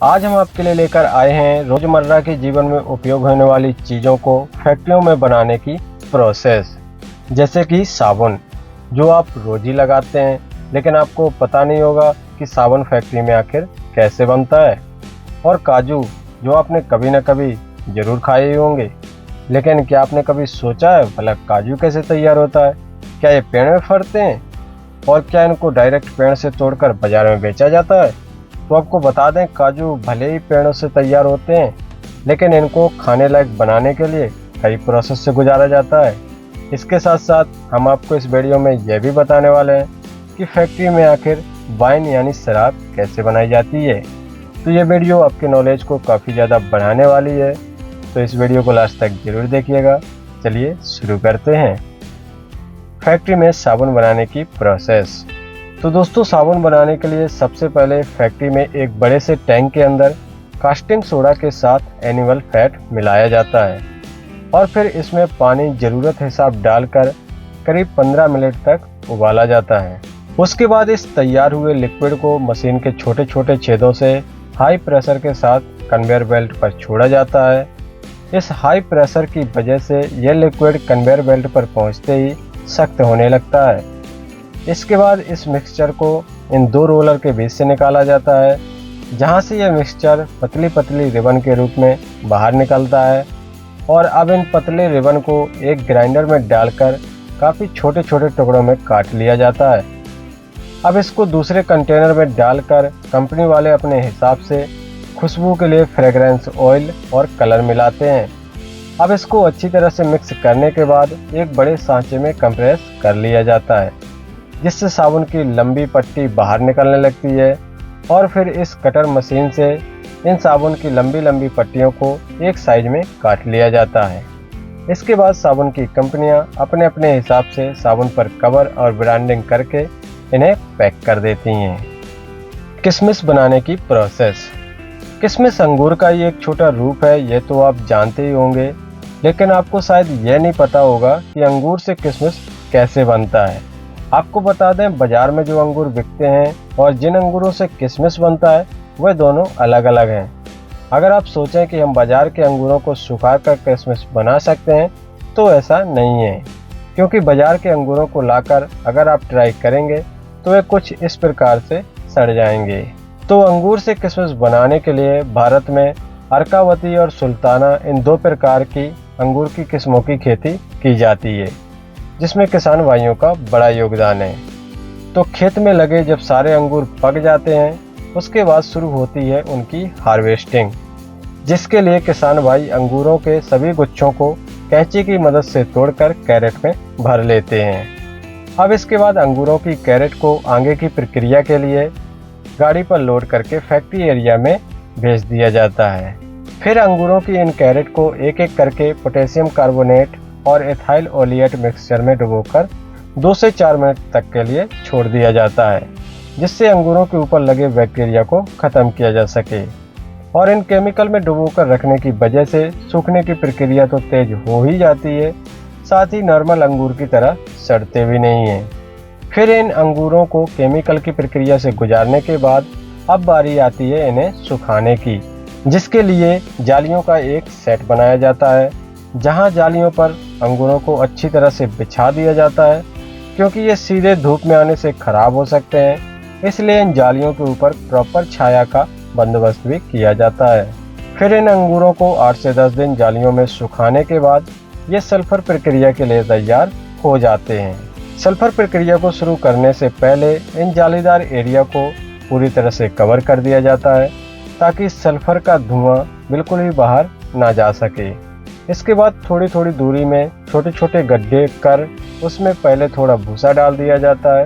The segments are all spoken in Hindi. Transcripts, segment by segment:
आज हम आपके लिए लेकर आए हैं रोजमर्रा के जीवन में उपयोग होने वाली चीज़ों को फैक्ट्रियों में बनाने की प्रोसेस। जैसे कि साबुन, जो आप रोज ही लगाते हैं, लेकिन आपको पता नहीं होगा कि साबुन फैक्ट्री में आखिर कैसे बनता है। और काजू, जो आपने कभी ना कभी ज़रूर खाए ही होंगे, लेकिन क्या आपने कभी सोचा है भला काजू कैसे तैयार होता है? क्या ये पेड़ में फलते हैं? और क्या इनको डायरेक्ट पेड़ से तोड़कर बाजार में बेचा जाता है? तो आपको बता दें, काजू भले ही पेड़ों से तैयार होते हैं, लेकिन इनको खाने लायक बनाने के लिए कई प्रोसेस से गुजारा जाता है। इसके साथ साथ हम आपको इस वीडियो में यह भी बताने वाले हैं कि फैक्ट्री में आखिर वाइन यानी शराब कैसे बनाई जाती है। तो ये वीडियो आपके नॉलेज को काफ़ी ज़्यादा बढ़ाने वाली है, तो इस वीडियो को लास्ट तक जरूर देखिएगा। चलिए शुरू करते हैं। फैक्ट्री में साबुन बनाने की प्रोसेस। तो दोस्तों, साबुन बनाने के लिए सबसे पहले फैक्ट्री में एक बड़े से टैंक के अंदर कास्टिंग सोडा के साथ एनिमल फैट मिलाया जाता है और फिर इसमें पानी ज़रूरत हिसाब डालकर करीब 15 मिनट तक उबाला जाता है। उसके बाद इस तैयार हुए लिक्विड को मशीन के छोटे छोटे छेदों से हाई प्रेशर के साथ कन्वेयर बेल्ट पर छोड़ा जाता है। इस हाई प्रेशर की वजह से यह लिक्विड कन्वेयर बेल्ट पर पहुंचते ही सख्त होने लगता है। इसके बाद इस मिक्सचर को इन दो रोलर के बीच से निकाला जाता है, जहां से यह मिक्सचर पतली पतली रिबन के रूप में बाहर निकलता है। और अब इन पतले रिबन को एक ग्राइंडर में डालकर काफ़ी छोटे छोटे टुकड़ों में काट लिया जाता है। अब इसको दूसरे कंटेनर में डालकर कंपनी वाले अपने हिसाब से खुशबू के लिए फ्रेगरेंस ऑयल और कलर मिलाते हैं। अब इसको अच्छी तरह से मिक्स करने के बाद एक बड़े सांचे में कंप्रेस कर लिया जाता है, जिससे साबुन की लंबी पट्टी बाहर निकलने लगती है। और फिर इस कटर मशीन से इन साबुन की लंबी लंबी पट्टियों को एक साइज में काट लिया जाता है। इसके बाद साबुन की कंपनियां अपने अपने हिसाब से साबुन पर कवर और ब्रांडिंग करके इन्हें पैक कर देती हैं। किशमिश बनाने की प्रोसेस। किशमिश अंगूर का ही एक छोटा रूप है, ये तो आप जानते ही होंगे, लेकिन आपको शायद यह नहीं पता होगा कि अंगूर से किशमिश कैसे बनता है। आपको बता दें, बाजार में जो अंगूर बिकते हैं और जिन अंगूरों से किशमिश बनता है वह दोनों अलग अलग हैं। अगर आप सोचें कि हम बाजार के अंगूरों को सुखाकर किशमिश बना सकते हैं, तो ऐसा नहीं है, क्योंकि बाजार के अंगूरों को लाकर अगर आप ट्राई करेंगे तो वे कुछ इस प्रकार से सड़ जाएंगे। तो अंगूर से किशमिश बनाने के लिए भारत में अर्कावती और सुल्ताना, इन दो प्रकार की अंगूर की किस्मों की खेती की जाती है, जिसमें किसान भाइयों का बड़ा योगदान है। तो खेत में लगे जब सारे अंगूर पक जाते हैं, उसके बाद शुरू होती है उनकी हार्वेस्टिंग, जिसके लिए किसान भाई अंगूरों के सभी गुच्छों को कैंची की मदद से तोड़कर कैरेट में भर लेते हैं। अब इसके बाद अंगूरों की कैरेट को आगे की प्रक्रिया के लिए गाड़ी पर लोड करके फैक्ट्री एरिया में भेज दिया जाता है। फिर अंगूरों की इन कैरेट को एक एक करके पोटेशियम कार्बोनेट और एथाइल ओलियट मिक्सचर में डुबोकर 2 से 4 मिनट तक के लिए छोड़ दिया जाता है, जिससे अंगूरों के ऊपर लगे बैक्टीरिया को ख़त्म किया जा सके। और इन केमिकल में डुबोकर रखने की वजह से सूखने की प्रक्रिया तो तेज हो ही जाती है, साथ ही नॉर्मल अंगूर की तरह सड़ते भी नहीं हैं। फिर इन अंगूरों को केमिकल की प्रक्रिया से गुजारने के बाद अब बारी आती है इन्हें सुखाने की, जिसके लिए जालियों का एक सेट बनाया जाता है, जहां जालियों पर अंगूरों को अच्छी तरह से बिछा दिया जाता है, क्योंकि ये सीधे धूप में आने से खराब हो सकते हैं। इसलिए इन जालियों के ऊपर प्रॉपर छाया का बंदोबस्त भी किया जाता है। फिर इन अंगूरों को 8 से 10 दिन जालियों में सुखाने के बाद ये सल्फर प्रक्रिया के लिए तैयार हो जाते हैं। सल्फर प्रक्रिया को शुरू करने से पहले इन जालीदार एरिया को पूरी तरह से कवर कर दिया जाता है, ताकि सल्फर का धुआं बिल्कुल भी बाहर ना जा सके। इसके बाद थोड़ी थोड़ी दूरी में छोटे छोटे गड्ढे कर उसमें पहले थोड़ा भूसा डाल दिया जाता है,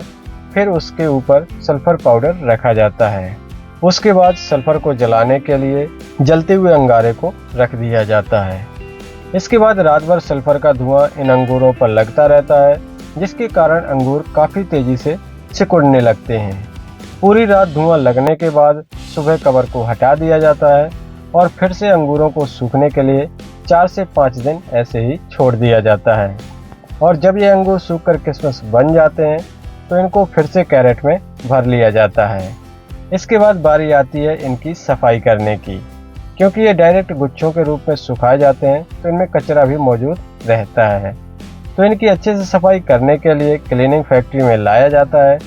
फिर उसके ऊपर सल्फर पाउडर रखा जाता है। उसके बाद सल्फर को जलाने के लिए जलते हुए अंगारे को रख दिया जाता है। इसके बाद रात भर सल्फर का धुआं इन अंगूरों पर लगता रहता है, जिसके कारण अंगूर काफ़ी तेज़ी से सिकुड़ने लगते हैं। पूरी रात धुआं लगने के बाद सुबह कवर को हटा दिया जाता है और फिर से अंगूरों को सूखने के लिए 4 से 5 दिन ऐसे ही छोड़ दिया जाता है। और जब ये अंगूर सूखकर किशमिश बन जाते हैं, तो इनको फिर से कैरेट में भर लिया जाता है। इसके बाद बारी आती है इनकी सफाई करने की। क्योंकि ये डायरेक्ट गुच्छों के रूप में सुखाए जाते हैं तो इनमें कचरा भी मौजूद रहता है। तो इनकी अच्छे से सफाई करने के लिए क्लीनिंग फैक्ट्री में लाया जाता है,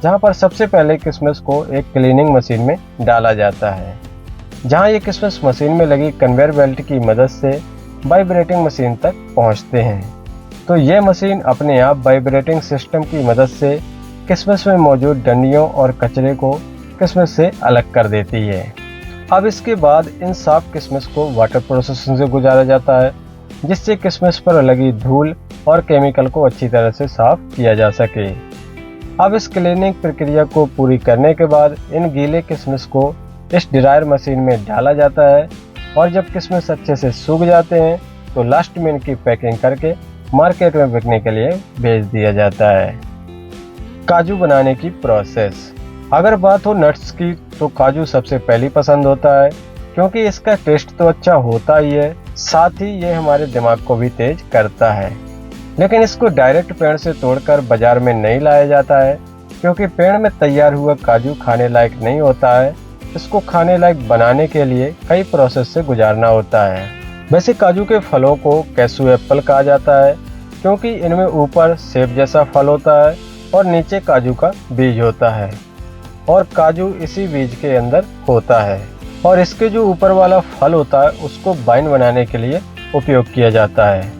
जहाँ पर सबसे पहले किशमिश को एक क्लीनिंग मशीन में डाला जाता है, जहाँ ये किशमिश मशीन में लगी कन्वेयर बेल्ट की मदद से वाइब्रेटिंग मशीन तक पहुँचते हैं। तो ये मशीन अपने आप वाइब्रेटिंग सिस्टम की मदद से किशमिश में मौजूद डंडियों और कचरे को किशमिश से अलग कर देती है। अब इसके बाद इन साफ किशमिश को वाटर प्रोसेसिंग से गुजारा जाता है, जिससे किशमिश पर लगी धूल और केमिकल को अच्छी तरह से साफ किया जा सके। अब इस क्लीनिंग प्रक्रिया को पूरी करने के बाद इन गीले किशमिश को इस ड्रायर मशीन में डाला जाता है और जब किशमिश अच्छे से सूख जाते हैं तो लास्ट में इनकी पैकिंग करके मार्केट में बिकने के लिए भेज दिया जाता है। काजू बनाने की प्रोसेस। अगर बात हो नट्स की तो काजू सबसे पहली पसंद होता है, क्योंकि इसका टेस्ट तो अच्छा होता ही है, साथ ही ये हमारे दिमाग को भी तेज करता है। लेकिन इसको डायरेक्ट पेड़ से तोड़कर बाजार में नहीं लाया जाता है, क्योंकि पेड़ में तैयार हुआ काजू खाने लायक नहीं होता है। इसको खाने लायक बनाने के लिए कई प्रोसेस से गुजारना होता है। वैसे काजू के फलों को कैसू एप्पल कहा जाता है, क्योंकि इनमें ऊपर सेब जैसा फल होता है और नीचे काजू का बीज होता है और काजू इसी बीज के अंदर होता है और इसके जो ऊपर वाला फल होता है उसको वाइन बनाने के लिए उपयोग किया जाता है।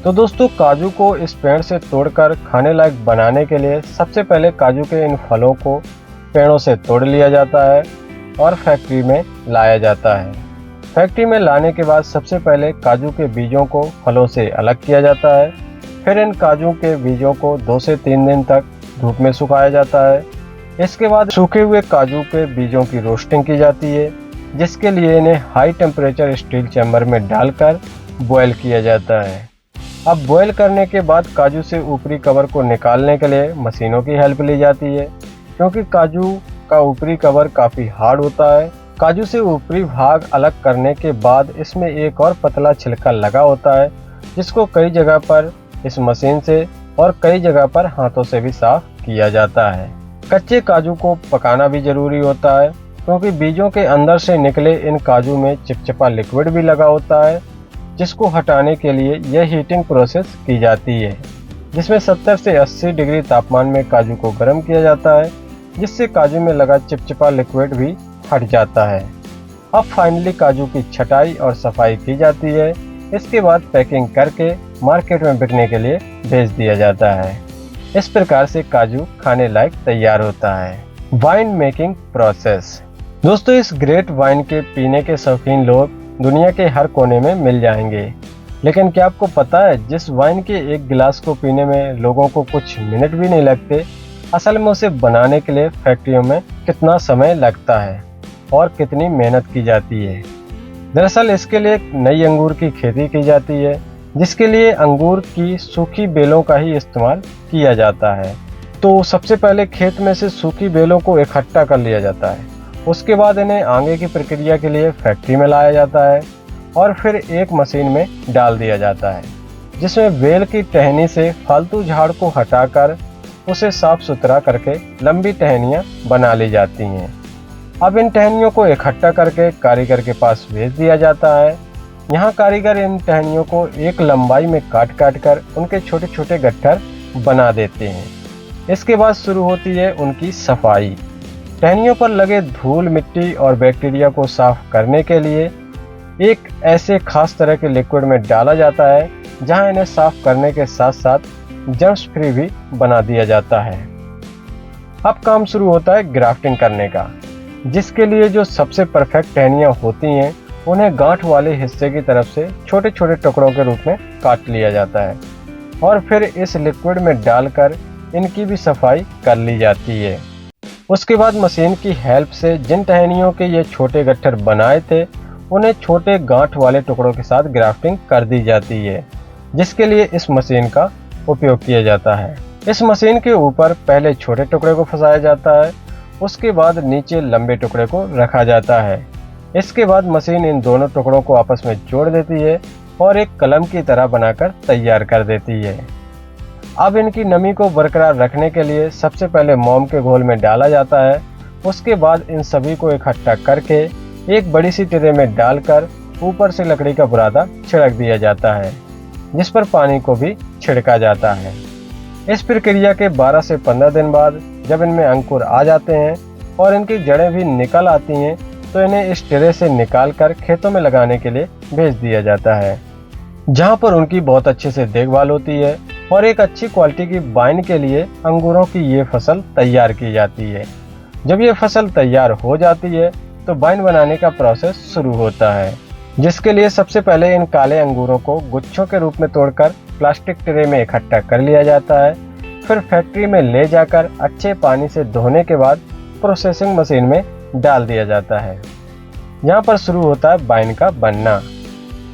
तो दोस्तों, काजू को इस पेड़ से तोड़कर खाने लायक बनाने के लिए सबसे पहले काजू के इन फलों को पेड़ों से तोड़ लिया जाता है और फैक्ट्री में लाया जाता है। फैक्ट्री में लाने के बाद सबसे पहले काजू के बीजों को फलों से अलग किया जाता है। फिर इन काजू के बीजों को 2 से 3 दिन तक धूप में सुखाया जाता है। इसके बाद सूखे हुए काजू के बीजों की रोस्टिंग की जाती है, जिसके लिए इन्हें हाई टेम्परेचर स्टील चैम्बर में डालकर बॉयल किया जाता है। अब बॉयल करने के बाद काजू से ऊपरी कवर को निकालने के लिए मशीनों की हेल्प ली जाती है, क्योंकि काजू का ऊपरी कवर काफ़ी हार्ड होता है। काजू से ऊपरी भाग अलग करने के बाद इसमें एक और पतला छिलका लगा होता है, जिसको कई जगह पर इस मशीन से और कई जगह पर हाथों से भी साफ किया जाता है। कच्चे काजू को पकाना भी जरूरी होता है, क्योंकि बीजों के अंदर से निकले इन काजू में चिपचिपा लिक्विड भी लगा होता है, जिसको हटाने के लिए यह हीटिंग प्रोसेस की जाती है, जिसमें 70 से 80 डिग्री तापमान में काजू को गर्म किया जाता है, जिससे काजू में लगा चिपचिपा लिक्विड भी हट जाता है। अब फाइनली काजू की छटाई और सफाई की जाती है। इसके बाद पैकिंग करके मार्केट में बिकने के लिए भेज दिया जाता है। इस प्रकार से काजू खाने लायक तैयार होता है। Wine making process. दोस्तों, इस ग्रेट वाइन के पीने के शौकीन लोग दुनिया के हर कोने में मिल जाएंगे, लेकिन क्या आपको पता है जिस वाइन के एक गिलास को पीने में लोगों को कुछ मिनट भी नहीं लगते, असल में उसे बनाने के लिए फैक्ट्रियों में कितना समय लगता है और कितनी मेहनत की जाती है। दरअसल इसके लिए एक नई अंगूर की खेती की जाती है, जिसके लिए अंगूर की सूखी बेलों का ही इस्तेमाल किया जाता है। तो सबसे पहले खेत में से सूखी बेलों को इकट्ठा कर लिया जाता है। उसके बाद इन्हें आगे की प्रक्रिया के लिए फैक्ट्री में लाया जाता है और फिर एक मशीन में डाल दिया जाता है, जिसमें बेल की टहनी से फालतू झाड़ को हटाकर उसे साफ सुथरा करके लंबी टहनियाँ बना ली जाती हैं। अब इन टहनियों को इकट्ठा करके कारीगर के पास भेज दिया जाता है। यहाँ कारीगर इन टहनियों को एक लंबाई में काट कर उनके छोटे छोटे गट्ठर बना देते हैं। इसके बाद शुरू होती है उनकी सफाई। टहनियों पर लगे धूल, मिट्टी और बैक्टीरिया को साफ करने के लिए एक ऐसे खास तरह के लिक्विड में डाला जाता है, जहाँ इन्हें साफ करने के साथ साथ जर्म्स फ्री भी बना दिया जाता है। अब काम शुरू होता है ग्राफ्टिंग करने का, जिसके लिए जो सबसे परफेक्ट टहनियाँ होती हैं उन्हें गांठ वाले हिस्से की तरफ से छोटे छोटे टुकड़ों के रूप में काट लिया जाता है और फिर इस लिक्विड में डालकर इनकी भी सफाई कर ली जाती है। उसके बाद मशीन की हेल्प से जिन टहनियों के ये छोटे गट्ठर बनाए थे उन्हें छोटे गांठ वाले टुकड़ों के साथ ग्राफ्टिंग कर दी जाती है, जिसके लिए इस मशीन का उपयोग किया जाता है। इस मशीन के ऊपर पहले छोटे टुकड़े को फंसाया जाता है, उसके बाद नीचे लंबे टुकड़े को रखा जाता है। इसके बाद मशीन इन दोनों टुकड़ों को आपस में जोड़ देती है और एक कलम की तरह बनाकर तैयार कर देती है। अब इनकी नमी को बरकरार रखने के लिए सबसे पहले मोम के घोल में डाला जाता है उसके बाद इन सभी को इकट्ठा करके एक बड़ी सी ट्रे में डालकर ऊपर से लकड़ी का बुरादा छिड़क दिया जाता है, जिस पर पानी को भी छिड़का जाता है। इस प्रक्रिया के 12 से 15 दिन बाद जब इनमें अंकुर आ जाते हैं और इनकी जड़ें भी निकल आती हैं, तो इन्हें इस ट्रे से निकाल कर खेतों में लगाने के लिए भेज दिया जाता है, जहाँ पर उनकी बहुत अच्छे से देखभाल होती है और एक अच्छी क्वालिटी की वाइन के लिए अंगूरों की ये फसल तैयार की जाती है। जब ये फसल तैयार हो जाती है तो वाइन बनाने का प्रोसेस शुरू होता है, जिसके लिए सबसे पहले इन काले अंगूरों को गुच्छों के रूप में तोड़कर प्लास्टिक ट्रे में इकट्ठा कर लिया जाता है। फिर फैक्ट्री में ले जाकर अच्छे पानी से धोने के बाद प्रोसेसिंग मशीन में डाल दिया जाता है। यहाँ पर शुरू होता है वाइन का बनना।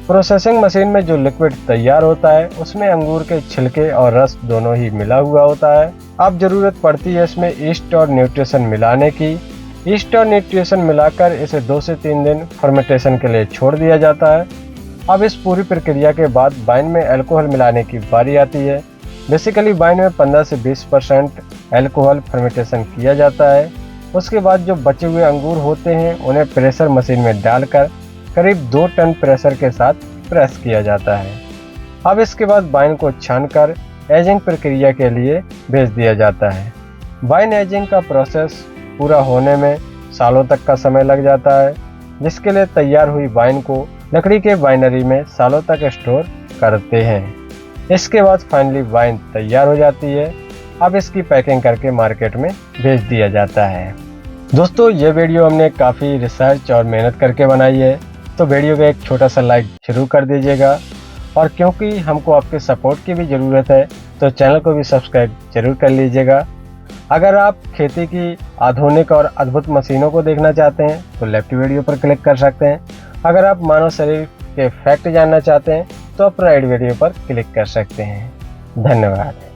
प्रोसेसिंग मशीन में जो लिक्विड तैयार होता है उसमें अंगूर के छिलके और रस दोनों ही मिला हुआ होता है। अब जरूरत पड़ती है इसमें ईस्ट और न्यूट्रिशन मिलाने की। ईस्ट और न्यूट्रिशन मिलाकर इसे 2 से 3 दिन फर्मेंटेशन के लिए छोड़ दिया जाता है। अब इस पूरी प्रक्रिया के बाद वाइन में अल्कोहल मिलाने की बारी आती है। बेसिकली वाइन में 15 से 20% अल्कोहल फर्मेंटेशन किया जाता है। उसके बाद जो बचे हुए अंगूर होते हैं उन्हें प्रेशर मशीन में डालकर करीब 2 टन प्रेशर के साथ प्रेस किया जाता है। अब इसके बाद वाइन को छानकर एजिंग प्रक्रिया के लिए भेज दिया जाता है। वाइन एजिंग का प्रोसेस पूरा होने में सालों तक का समय लग जाता है, जिसके लिए तैयार हुई वाइन को लकड़ी के वाइनरी में सालों तक स्टोर करते हैं। इसके बाद फाइनली वाइन तैयार हो जाती है। अब इसकी पैकिंग करके मार्केट में भेज दिया जाता है। दोस्तों, ये वीडियो हमने काफ़ी रिसर्च और मेहनत करके बनाई है, तो वीडियो को एक छोटा सा लाइक जरूर कर दीजिएगा। और क्योंकि हमको आपके सपोर्ट की भी ज़रूरत है, तो चैनल को भी सब्सक्राइब जरूर कर लीजिएगा। अगर आप खेती की आधुनिक और अद्भुत मशीनों को देखना चाहते हैं तो लेफ्ट वीडियो पर क्लिक कर सकते हैं। अगर आप मानव शरीर के फैक्ट जानना चाहते हैं तो आप राइट वीडियो पर क्लिक कर सकते हैं। धन्यवाद।